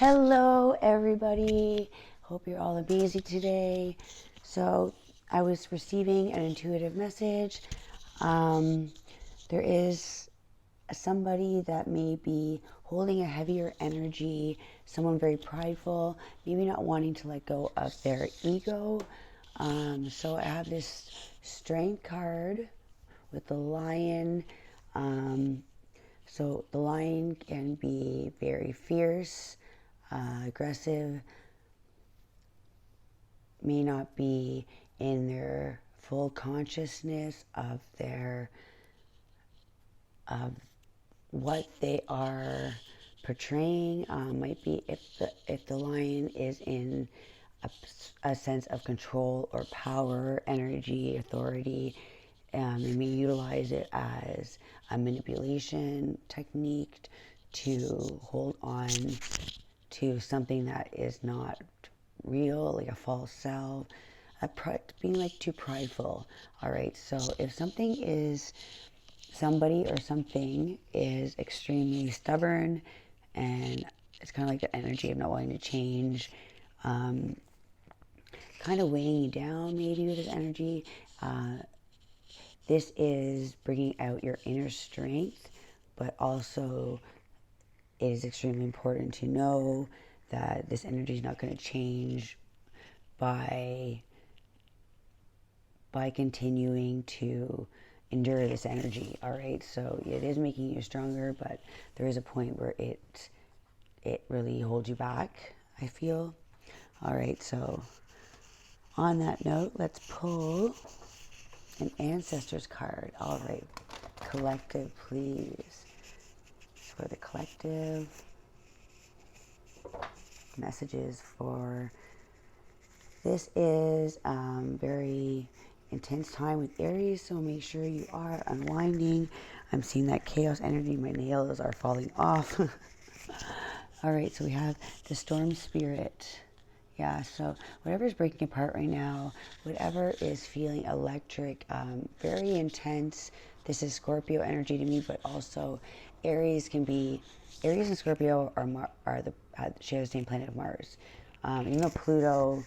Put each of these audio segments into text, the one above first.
Hello everybody, hope you're all amazing today. So I was receiving an intuitive message. There is somebody that may be holding a heavier energy, someone very prideful, maybe not wanting to let go of their ego. So I have this strength card with the lion. So the lion can be very fierce, aggressive, may not be in their full consciousness of what they are portraying. Might be if the lion is in a sense of control or power, energy, authority. They may utilize it as a manipulation technique to hold on to something that is not real, like a false self, being like too prideful. All right, so if somebody or something is extremely stubborn, and it's kind of like the energy of not wanting to change, kind of weighing you down maybe with this energy. This is bringing out your inner strength, but also it is extremely important to know that this energy is not going to change by continuing to endure this energy. All right, so it is making you stronger, but there is a point where it really holds you back, I feel. All right, so on that note, let's pull an ancestors card. All right, collective, please. For the collective, messages for this is very intense time with Aries, so make sure you are unwinding. I'm seeing that chaos energy. My nails are falling off. All right, so we have the storm spirit. Yeah, so whatever's breaking apart right now, whatever is feeling electric, very intense. This is Scorpio energy to me, but also Aries and Scorpio share the same planet of Mars. Even though Pluto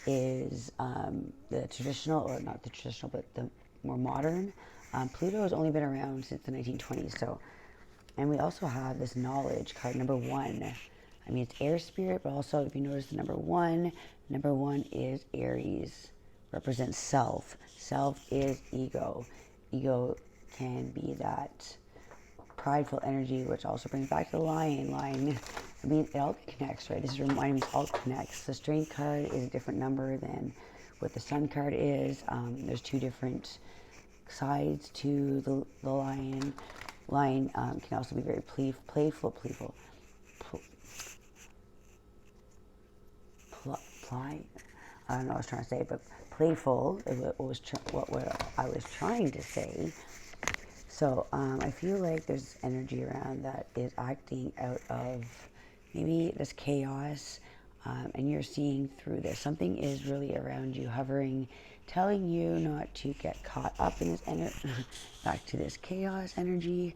is the traditional, or not the traditional, but the more modern, Pluto has only been around since the 1920s. So, and we also have this knowledge card, number 1. I mean, it's air spirit, but also if you notice the number one is Aries, represents self. Self is ego. Ego can be that prideful energy, which also brings back the lion. I mean, it all connects, right? This is reminding me, it all connects. The strength card is a different number than what the sun card is. There's two different sides to the lion. Lion can also be very playful. I don't know what I was trying to say, but playful is what I was trying to say. So I feel like there's energy around that is acting out of maybe this chaos, and you're seeing through this. Something is really around you, hovering, telling you not to get caught up in this energy. Back to this chaos energy,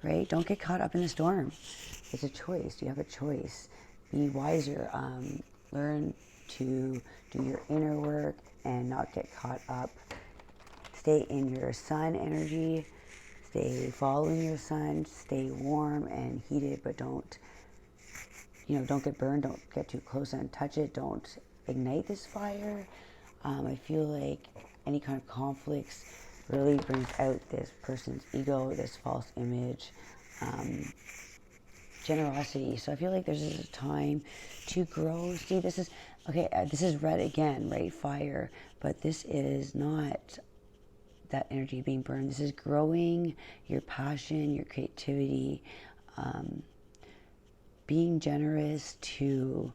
right? Don't get caught up in the storm. It's a choice. You have a choice. Be wiser. Learn to do your inner work and not get caught up. Stay in your sun energy. Stay following your sun. Stay warm and heated, but don't get burned. Don't get too close and touch it. Don't ignite this fire. I feel like any kind of conflicts really brings out this person's ego, this false image, generosity. So I feel like there's a time to grow. See, this is okay. This is red again, right? Fire, but this is not that energy being burned. This is growing your passion, your creativity, being generous to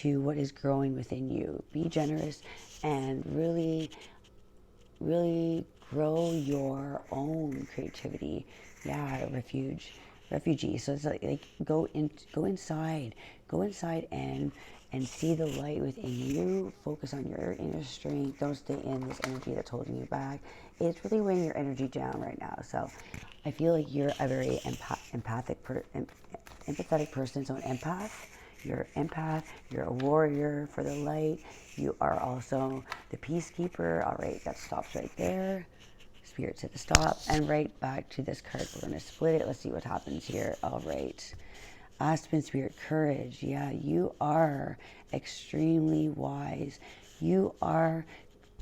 what is growing within you. Be generous and really, really grow your own creativity. Yeah, refugee. So it's like go inside and see the light within you. Focus on your inner strength. Don't stay in this energy that's holding you back. It's really weighing your energy down right now. So I feel like you're a very empathetic person. So an empath, you're an empath, you're a warrior for the light. You are also the peacekeeper. All right, that stops right there. Spirit said to stop. And right back to this card. We're going to split it. Let's see what happens here. All right. Aspen Spirit, courage. Yeah, you are extremely wise. You are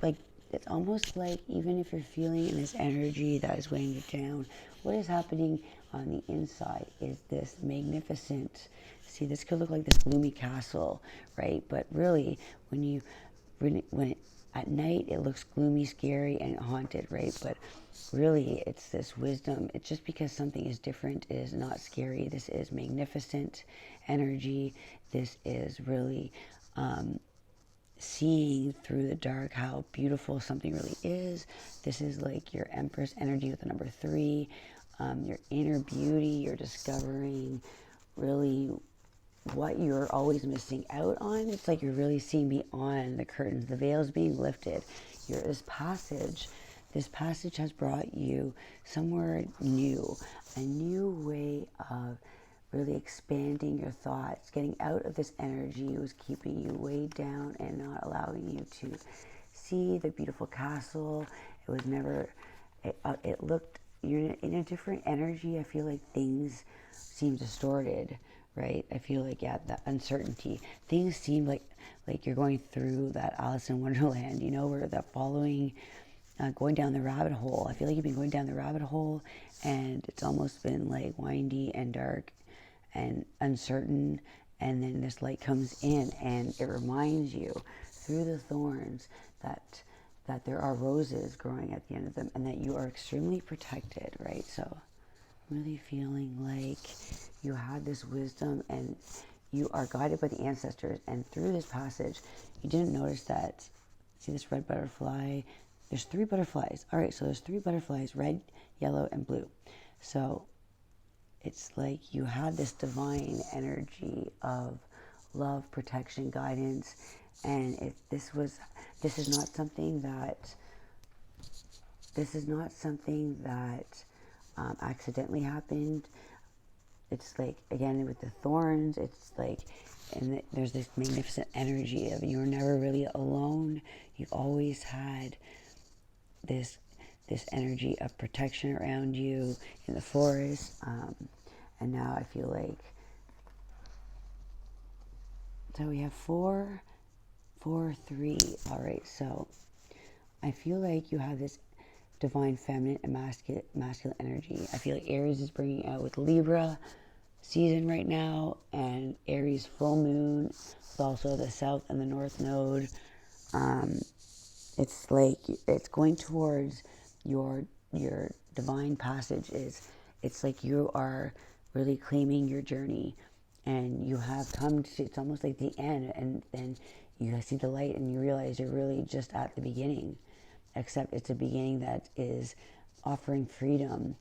like, it's almost like even if you're feeling in this energy that is weighing you down, what is happening on the inside is this magnificent, see, this could look like this gloomy castle, right? But really, at night it looks gloomy, scary, and haunted, right? But really, it's this wisdom. It's just because something is different is not scary. This is magnificent energy. This is really seeing through the dark how beautiful something really is. This is like your Empress energy with the number 3. Your inner beauty. You're discovering really what you're always missing out on. It's like you're really seeing beyond the curtains. The veil's being lifted. This passage has brought you somewhere new, a new way of really expanding your thoughts, getting out of this energy that was keeping you weighed down and not allowing you to see the beautiful castle. It was never, it looked, you're in a different energy. I feel like things seem distorted, right? I feel like, yeah, the uncertainty. Things seem like you're going through that Alice in Wonderland, you know, where that following, going down the rabbit hole. I feel like you've been going down the rabbit hole and it's almost been like windy and dark and uncertain, and then this light comes in and it reminds you through the thorns that there are roses growing at the end of them and that you are extremely protected, right? So really feeling like you have this wisdom and you are guided by the ancestors. And through this passage, you didn't notice that, see this red butterfly? There's 3 butterflies. All right, so there's 3 butterflies, red, yellow, and blue. So it's like you had this divine energy of love, protection, guidance. And if this is not something that accidentally happened. It's like, again, with the thorns, it's like, and there's this magnificent energy of you're never really alone. You've always had this energy of protection around you in the forest. And now I feel like, so we have 4, 4, 3. All right, so I feel like you have this divine feminine and masculine energy. I feel like Aries is bringing out with Libra season right now, and Aries full moon with also the south and the north node. It's like it's going towards your divine passage. It's like you are really claiming your journey, and you have come to, it's almost like the end, and then you see the light and you realize you're really just at the beginning, except it's a beginning that is offering freedom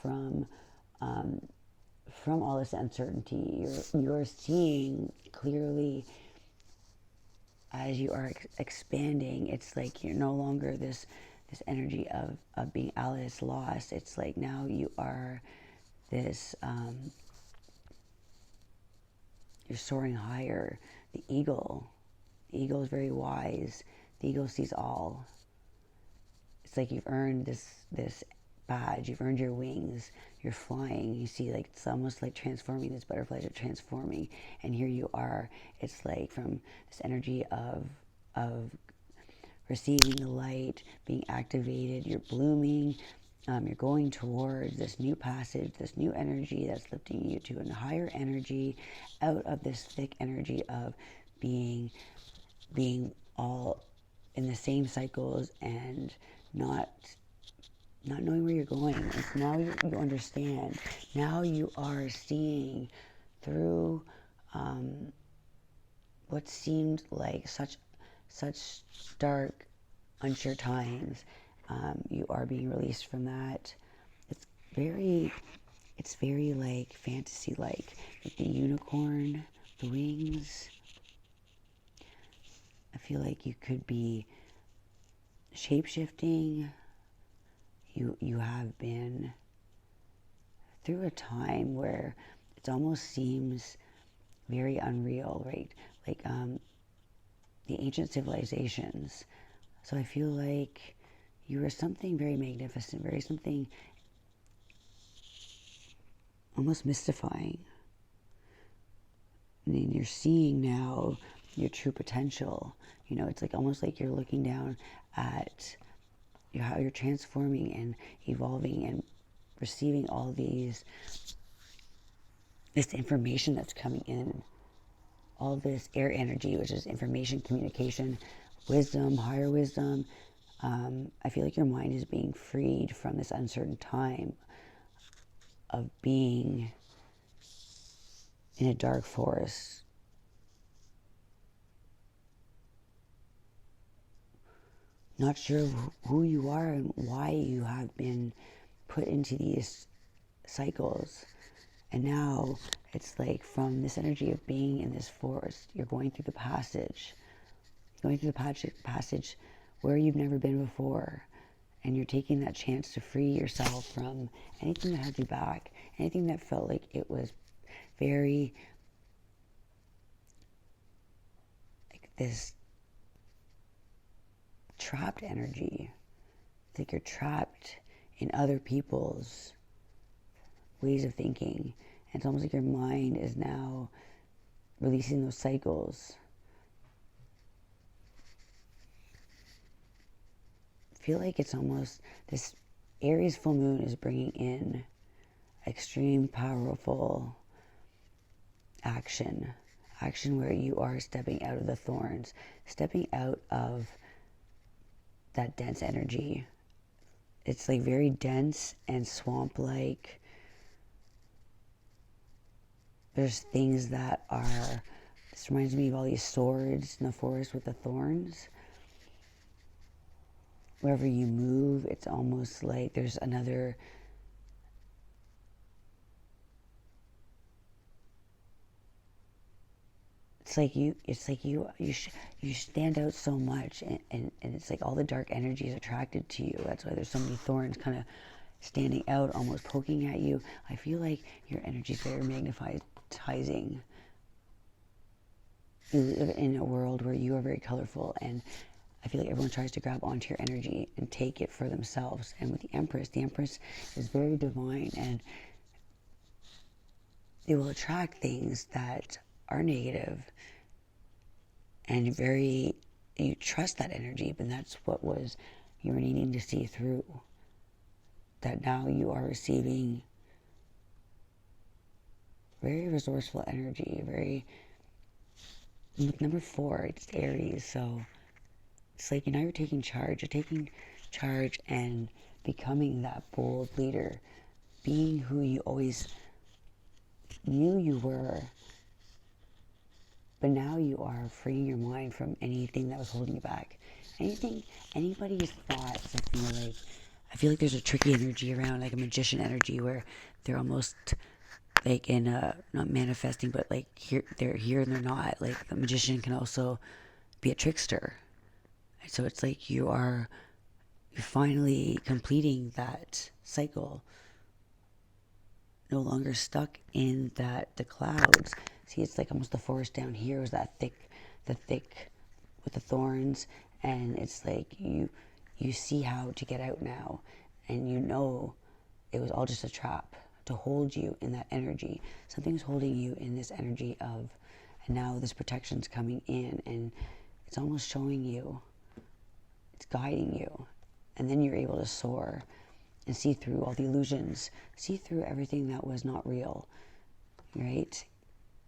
from all this uncertainty. You're seeing clearly as you are expanding. It's like you're no longer this energy of being Alice lost. It's like now you are this, you're soaring higher. The eagle is very wise. The eagle sees all. It's like you've earned this badge. You've earned your wings. You're flying. You see, like, it's almost like transforming. These butterflies are transforming, and here you are. It's like from this energy of receiving the light, being activated. You're blooming. You're going towards this new passage, this new energy that's lifting you to a higher energy, out of this thick energy of being all in the same cycles and not knowing where you're going. It's now you understand. Now you are seeing through what seemed like such dark, unsure times. You are being released from that. It's very like fantasy, like the unicorn, the wings. I feel like you could be shape-shifting. You have been through a time where it almost seems very unreal, right? Like the ancient civilizations. So I feel like you are something very magnificent, very something almost mystifying. And then you're seeing now your true potential. You know, it's like almost like you're looking down at how you're transforming and evolving and receiving all this information that's coming in, all this air energy, which is information, communication, wisdom, higher wisdom. I feel like your mind is being freed from this uncertain time of being in a dark forest, not sure who you are and why you have been put into these cycles. And now it's like from this energy of being in this forest, you're going through the passage, where you've never been before. And you're taking that chance to free yourself from anything that held you back, anything that felt like it was very, like this trapped energy. It's like you're trapped in other people's ways of thinking. And it's almost like your mind is now releasing those cycles. I feel like it's almost this Aries full moon is bringing in extreme powerful action where you are stepping out of the thorns, stepping out of that dense energy. It's like very dense and swamp-like. There's things that are, this reminds me of all these swords in the forest with the thorns. Wherever you move, it's almost like there's another, you stand out so much, and it's like all the dark energy is attracted to you. That's why there's so many thorns kind of standing out, almost poking at you. I feel like your energy is very magnetizing. You live in a world where you are very colorful, and I feel like everyone tries to grab onto your energy and take it for themselves. And with the Empress is very divine, and it will attract things that are negative, and you trust that energy, but that's what you were needing to see through. That now you are receiving very resourceful energy, very, number 4, it's Aries, so it's like now you're taking charge and becoming that bold leader, being who you always knew you were. But now you are freeing your mind from anything that was holding you back. Anybody's thoughts, I feel like there's a tricky energy around, like a magician energy, where they're almost like in not manifesting, but like they're here and they're not. Like the magician can also be a trickster. And so it's like you're finally completing that cycle, no longer stuck in the clouds. See, it's like almost the forest down here was the thick with the thorns, and it's like you see how to get out now, and you know it was all just a trap to hold you in that energy. Something's holding you in this energy and now this protection's coming in, and it's almost showing you, it's guiding you, and then you're able to soar and see through all the illusions, see through everything that was not real, right?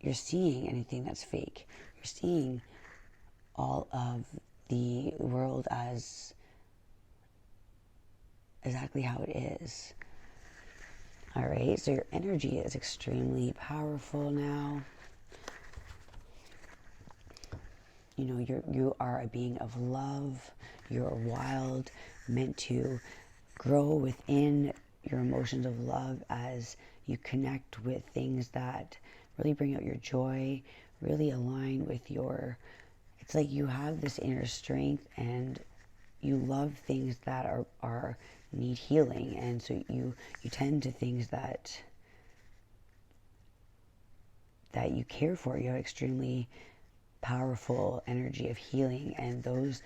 You're seeing anything that's fake. You're seeing all of the world as exactly how it is. All right, so your energy is extremely powerful now. You know, you are a being of love. You're wild, meant to grow within your emotions of love as you connect with things that really bring out your joy, really align with it's like you have this inner strength, and you love things that are need healing, and so you tend to things that that you care for. You have extremely powerful energy of healing, and those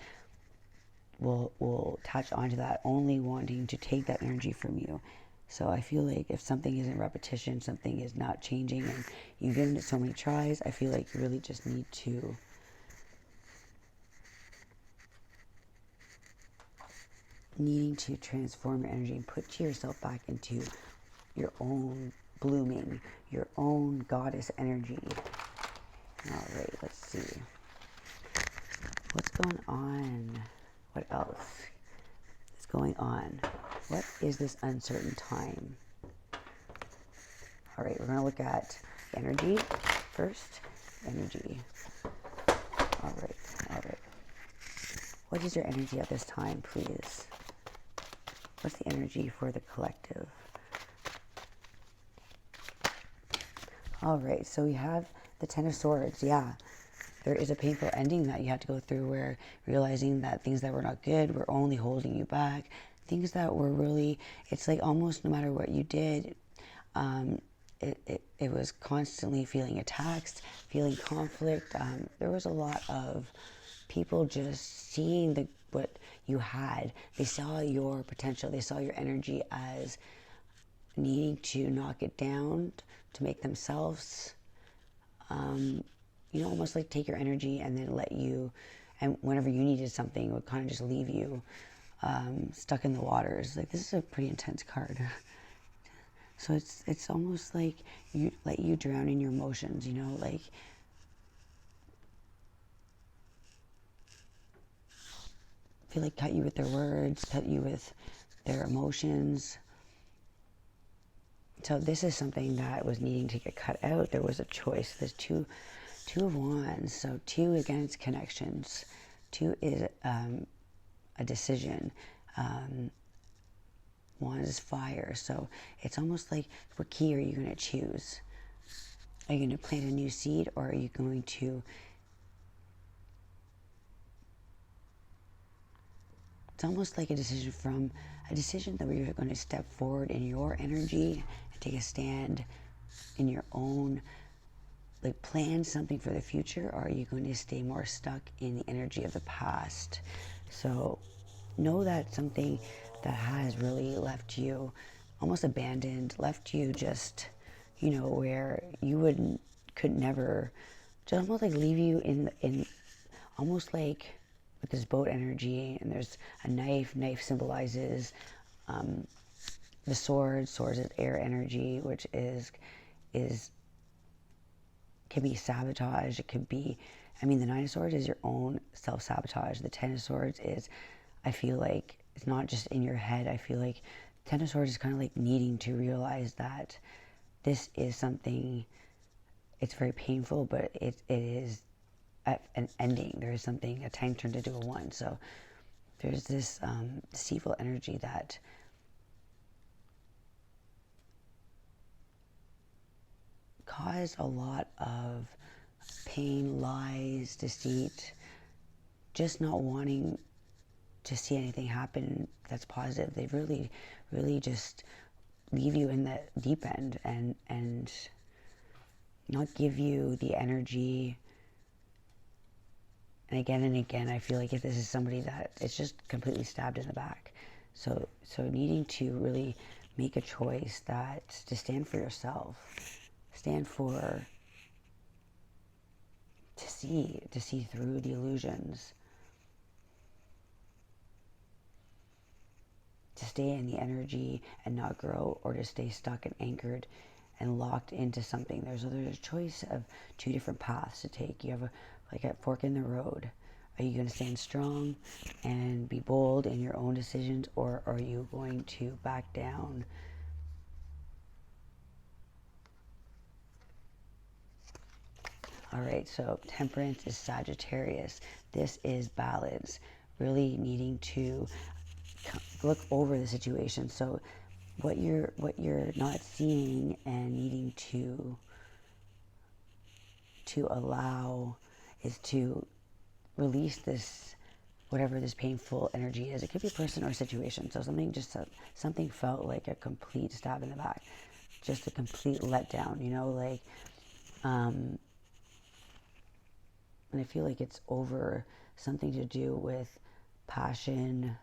will attach onto that, only wanting to take that energy from you. So I feel like if something is in repetition, something is not changing, and you've given it so many tries, I feel like you really just need to transform your energy and put yourself back into your own blooming, your own goddess energy. All right, let's see. What's going on? What else is going on? What is this uncertain time? All right, we're going to look at energy first. Energy. All right, all right. What is your energy at this time, please? What's the energy for the collective? All right, so we have the Ten of Swords. Yeah, there is a painful ending that you have to go through, where realizing that things that were not good were only holding you back. Things that were really, it's like almost no matter what you did, it was constantly feeling attacks, feeling conflict. There was a lot of people just seeing what you had. They saw your potential. They saw your energy as needing to knock it down to make themselves, almost like take your energy and then let you, and whenever you needed something, would kind of just leave you stuck in the waters. Like, this is a pretty intense card. So it's almost like you let you drown in your emotions, like feel like cut you with their words, cut you with their emotions. So this is something that was needing to get cut out. There was a choice. There's two of Wands. So 2, again, it's connections. 2 is a decision. Wands is fire. So it's almost like, what key are you going to choose? Are you going to plant a new seed, or are you going to... It's almost like a decision that you're going to step forward in your energy and take a stand in your own, like, plan something for the future, or are you going to stay more stuck in the energy of the past? So know that something that has really left you almost abandoned, left you just, where you could never, just almost like leave you in almost like with this boat energy. And there's a knife. Knife symbolizes the swords. Swords is air energy, which can be sabotage. It could be, the Nine of Swords is your own self-sabotage. The Ten of Swords is, I feel like, it's not just in your head. I feel like Ten of Swords is kind of like needing to realize that this is something, it's very painful, but it is an ending. There is something, a 10 turned into a 1. So there's this deceitful energy that caused a lot of pain, lies, deceit, just not wanting to see anything happen that's positive. They really, really just leave you in the deep end and not give you the energy. And again, I feel like if this is somebody that it's just completely stabbed in the back. So needing to really make a choice that to stand for yourself, stand for, to see through the illusions, to stay in the energy and not grow, or to stay stuck and anchored and locked into something. There's a choice of 2 different paths to take. You have a fork in the road. Are you going to stand strong and be bold in your own decisions, or are you going to back down? All right, so Temperance is Sagittarius. This is balance, really needing to look over the situation. So what you're not seeing and needing to allow is to release this, whatever this painful energy is. It could be a person or a situation. So something felt like a complete stab in the back, just a complete letdown, like And I feel like it's over something to do with passion,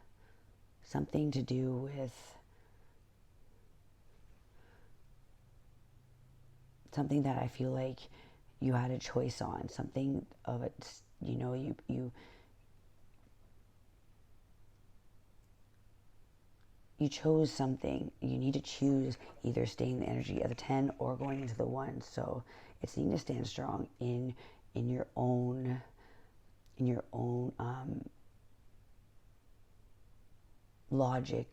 something to do with something that I feel like you had a choice on, something of it, you know, you chose something. You need to choose either staying in the energy of the 10 or going into the 1. So it's needing to stand strong in your own logic.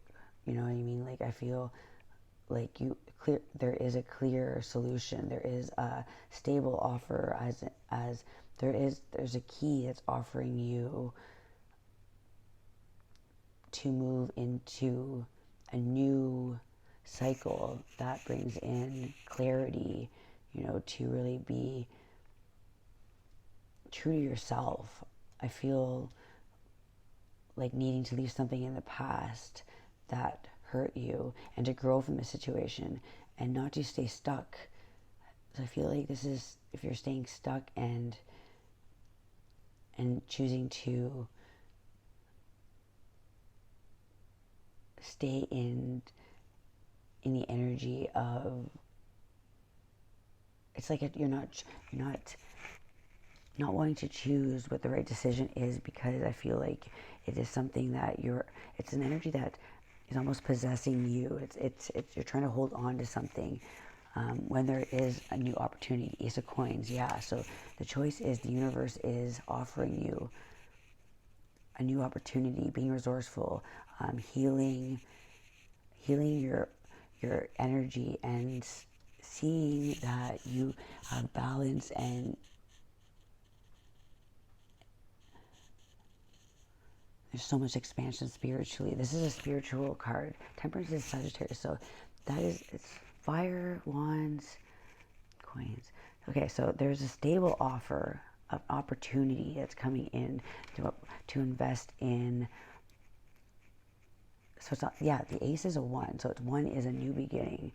You know what I mean? Like, I feel like there is a clear solution. There is a stable offer, as there's a key that's offering you to move into a new cycle that brings in clarity, you know, to really be true to yourself. I feel like needing to leave something in the past that hurt you and to grow from the situation and not to stay stuck. So I feel like this is, if you're staying stuck and choosing to stay in the energy of, it's like you're not wanting to choose what the right decision is, because I feel like it is something that it's an energy that is almost possessing you. It's you're trying to hold on to something when there is a new opportunity. Ace of Coins, yeah. So the choice is, the universe is offering you a new opportunity, being resourceful, healing your energy, and seeing that you have balance, and there's so much expansion spiritually. This is a spiritual card. Temperance is Sagittarius, so that is, it's fire, wands, coins. Okay, so there's a stable offer of opportunity that's coming in to invest in. So it's not, yeah, the ace is a 1. So it's 1 is a new beginning.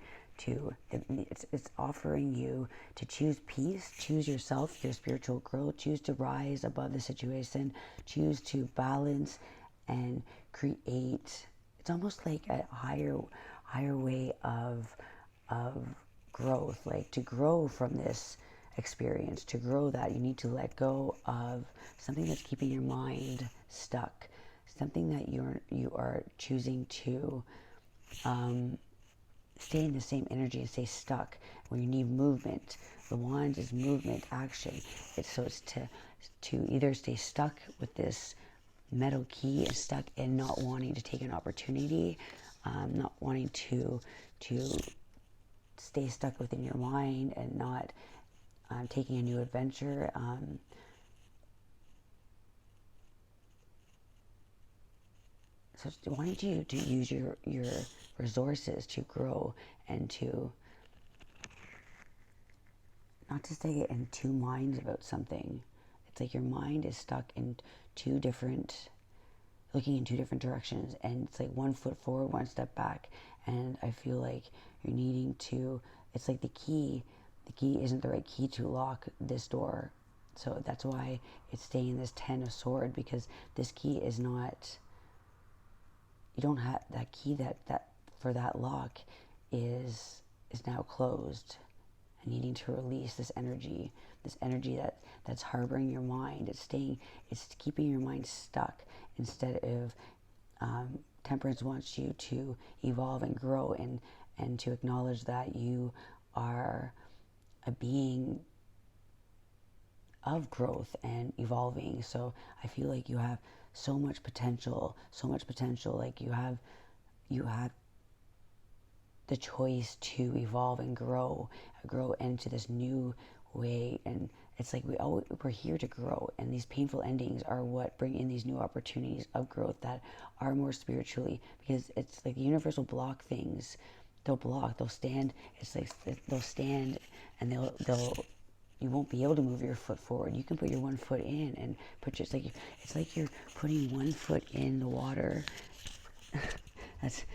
It's offering you to choose peace, choose yourself, your spiritual growth, choose to rise above the situation, choose to balance and create. It's almost like a higher way of growth, like to grow from this experience. To grow, that you need to let go of something that's keeping your mind stuck, something that you are choosing to stay in the same energy and stay stuck, where you need movement. The wand is movement, action. It's to either stay stuck with this metal key, and stuck and not wanting to take an opportunity, not wanting to stay stuck within your mind and not taking a new adventure. So wanting to use your resources to grow, and to not to stay in two minds about something. It's like your mind is stuck in looking in two different directions, and it's like 1 foot forward, 1 step back. And I feel like you're needing to, it's like the key isn't the right key to lock this door. So that's why it's staying this 10 of sword, because this key is not, you don't have that key that for that lock is now closed, and needing to release this energy that's harboring your mind. It's keeping your mind stuck, instead of temperance wants you to evolve and grow, and to acknowledge that you are a being of growth and evolving. So I feel like you have so much potential, like you have the choice to evolve and grow into this new way. And it's like we're here to grow, and these painful endings are what bring in these new opportunities of growth that are more spiritually, because it's like the universe will block things. They'll stand. It's like they'll stand, and they'll you won't be able to move your foot forward. You can put your 1 foot in and it's like you're putting 1 foot in the water. It's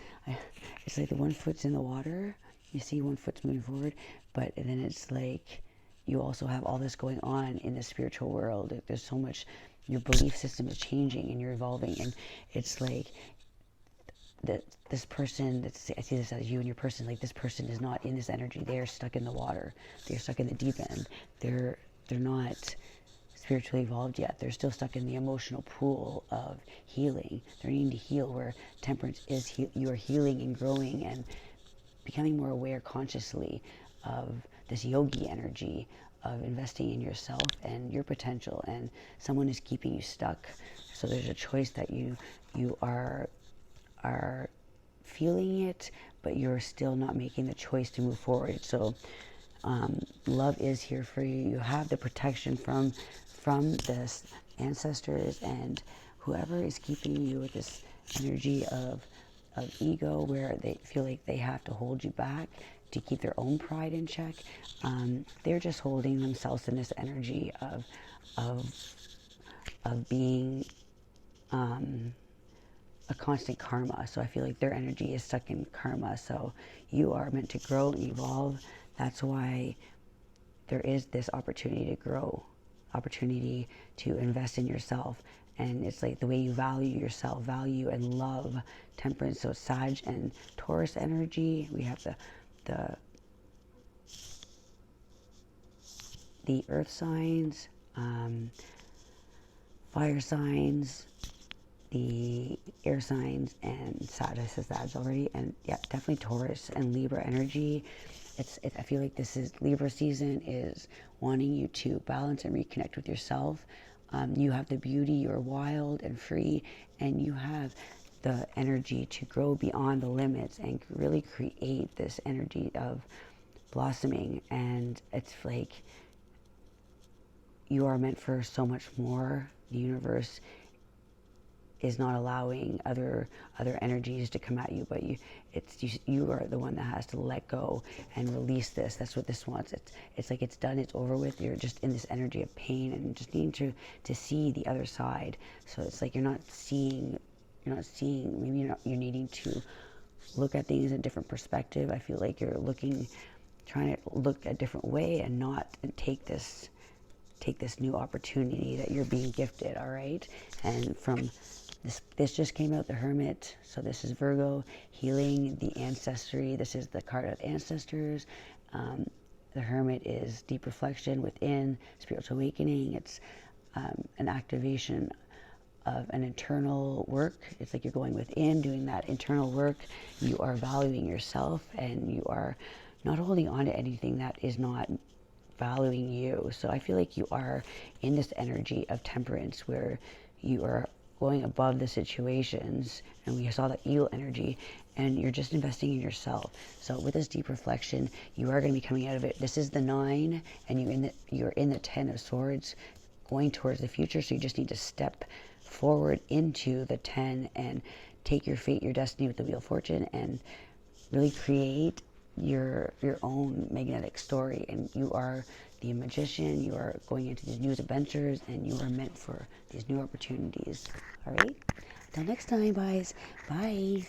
like the 1 foot's in the water. You see 1 foot's moving forward, but then it's like you also have all this going on in the spiritual world. There's so much, your belief system is changing and you're evolving, and it's like that this person, I see this as you and your person, like this person is not in this energy. They are stuck in the water. They're stuck in the deep end. They're not spiritually evolved yet. They're still stuck in the emotional pool of healing. They're needing to heal, where temperance is you are healing and growing and becoming more aware consciously of this yogi energy of investing in yourself and your potential, and someone is keeping you stuck. So there's a choice that you are feeling it, but you're still not making the choice to move forward. So love is here for you. You have the protection from this ancestors and whoever is keeping you with this energy of ego, where they feel like they have to hold you back to keep their own pride in check. They're just holding themselves in this energy of being a constant karma. So I feel like their energy is stuck in karma. So you are meant to grow and evolve. That's why there is this opportunity to grow, opportunity to invest in yourself. And it's like the way you value yourself, value and love temperance. So Sag and Taurus energy. We have the earth signs, fire signs, the air signs, and Sag. I said Sag already, and yeah, definitely Taurus and Libra energy. I feel like this is Libra season is wanting you to balance and reconnect with yourself. You have the beauty, you're wild and free, and you have the energy to grow beyond the limits and really create this energy of blossoming. And it's like you are meant for so much more. The universe is not allowing other energies to come at you, but you are the one that has to let go and release this. That's what this wants. It's like it's done, it's over with. You're just in this energy of pain and just needing to see the other side. So it's like you're not seeing, maybe you're needing to look at things in a different perspective. I feel like you're trying to look a different way and take this new opportunity that you're being gifted. All right. And from this just came out, the Hermit. So this is Virgo, healing the ancestry. This is the card of ancestors. The Hermit is deep reflection within, spiritual awakening. It's an activation of an internal work. It's like you're going within, doing that internal work. You are valuing yourself, and you are not holding on to anything that is not valuing you. So I feel like you are in this energy of temperance, where you are going above the situations, and we saw that eel energy, and you're just investing in yourself. So with this deep reflection, you are going to be coming out of it. This is the 9, and you're in the 10 of Swords, going towards the future. So you just need to step forward into the 10 and take your fate, your destiny with the Wheel of Fortune, and really create your own magnetic story. And you are the magician. You are going into these new adventures, and you are meant for these new opportunities. All right, until next time, guys. Bye.